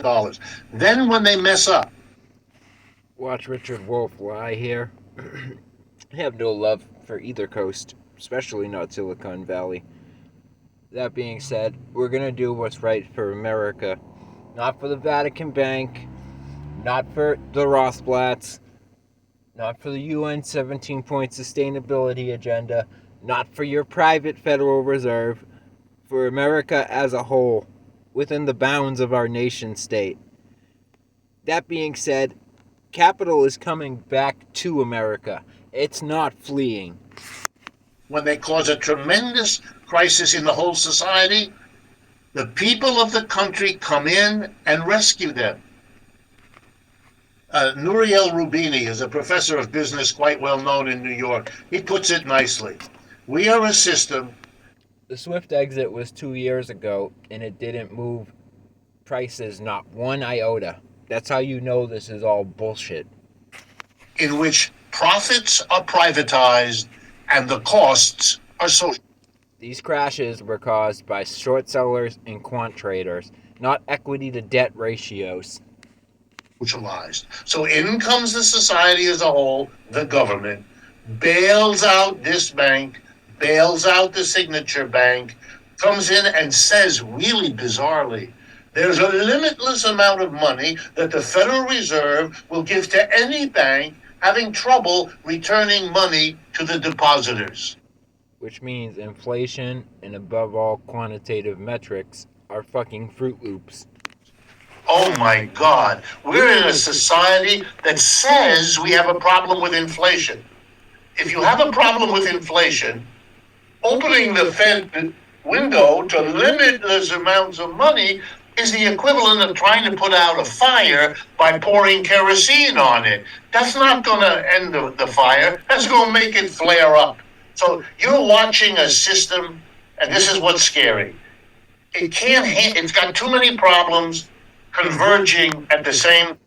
dollars. Then when they mess up, Watch Richard Wolff lie here. I have no love for either coast, especially not Silicon Valley. That being said, we're going to do what's right for America. Not for the Vatican Bank, not for the Rothschilds, not for the UN 17-point sustainability agenda, not for your private Federal Reserve, for America as a whole, within the bounds of our nation state. That being said, capital is coming back to America. It's not fleeing. when they cause a tremendous crisis in the whole society, the people of the country come in and rescue them. Nouriel Roubini is a professor of business quite well known in New York. He puts it nicely. We are a system. The Swift exit was 2 years ago, and it didn't move prices not one iota. That's how you know this is all bullshit. In which profits are privatized and the costs are social. These crashes were caused by short sellers and quant traders, not equity to debt ratios. Socialized. So in comes the society as a whole, the government, bails out this bank, bails out the Signature Bank, comes in and says really bizarrely, there's a limitless amount of money that the Federal Reserve will give to any bank having trouble returning money to the depositors. Which means inflation and above all quantitative metrics are fucking Fruit Loops. Oh my God, we're in a society that says we have a problem with inflation. If you have a problem with inflation, opening the Fed window to limitless amounts of money is the equivalent of trying to put out a fire by pouring kerosene on it. That's not going to end the fire. That's going to make it flare up. So you're watching a system, and this is what's scary. It's got too many problems converging at the same.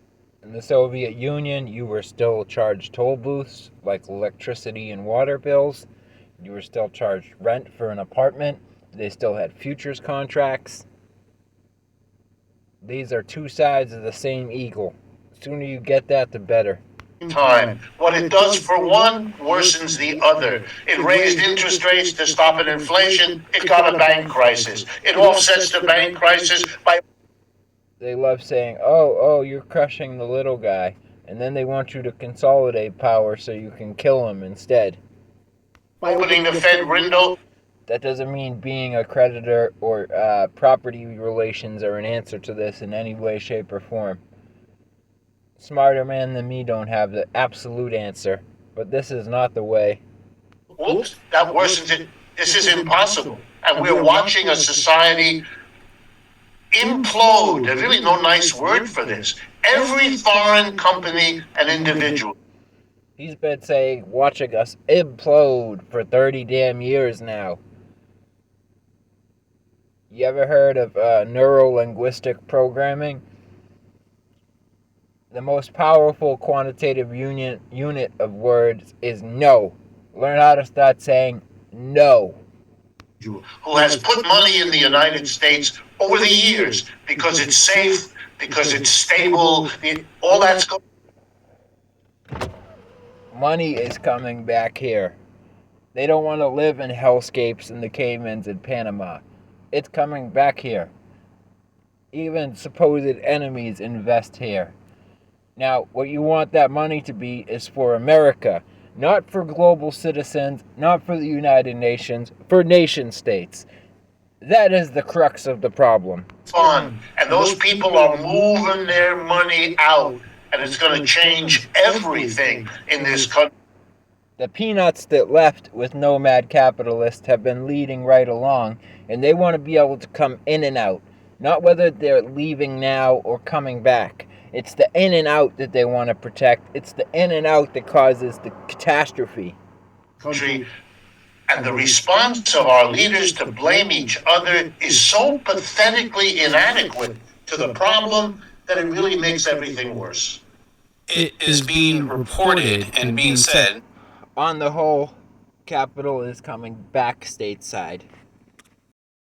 In the Soviet Union, you were still charged toll booths like electricity and water bills. You were still charged rent for an apartment. They still had futures contracts. These are two sides of the same eagle. The sooner you get that, the better. Time. What it does for one worsens the other. It raised interest rates to stop an inflation. It got a bank crisis. It offsets the bank crisis by. They love saying, oh, you're crushing the little guy. And then they want you to consolidate power so you can kill him instead. By opening the Fed window. That doesn't mean being a creditor or property relations are an answer to this in any way, shape, or form. Smarter men than me don't have the absolute answer, but this is not the way. Oops, that worsens it. This is impossible. And we're watching a society implode. There's really no nice word for this. Every foreign company and individual. He's been saying, watching us implode for 30 damn years now. You ever heard of neuro-linguistic programming? The most powerful quantitative unit of words is no. Learn how to start saying no. Who has put money in the United States over the years because it's safe, because it's stable, all that's going. Money is coming back here. They don't want to live in hellscapes in the Caymans and Panama. It's coming back here. Even supposed enemies invest here. Now, what you want that money to be is for America, not for global citizens, not for the United Nations, for nation states. That is the crux of the problem. Fun. And those people are moving their money out, and it's going to change everything in this country. The peanuts that left with nomad capitalists have been leading right along, and they want to be able to come in and out, not whether they're leaving now or coming back. It's the in and out that they want to protect. It's the in and out that causes the catastrophe. Country. And the response of our leaders to blame each other is so pathetically inadequate to the problem that it really makes everything worse. It is being reported and being said. On the whole, capital is coming back stateside.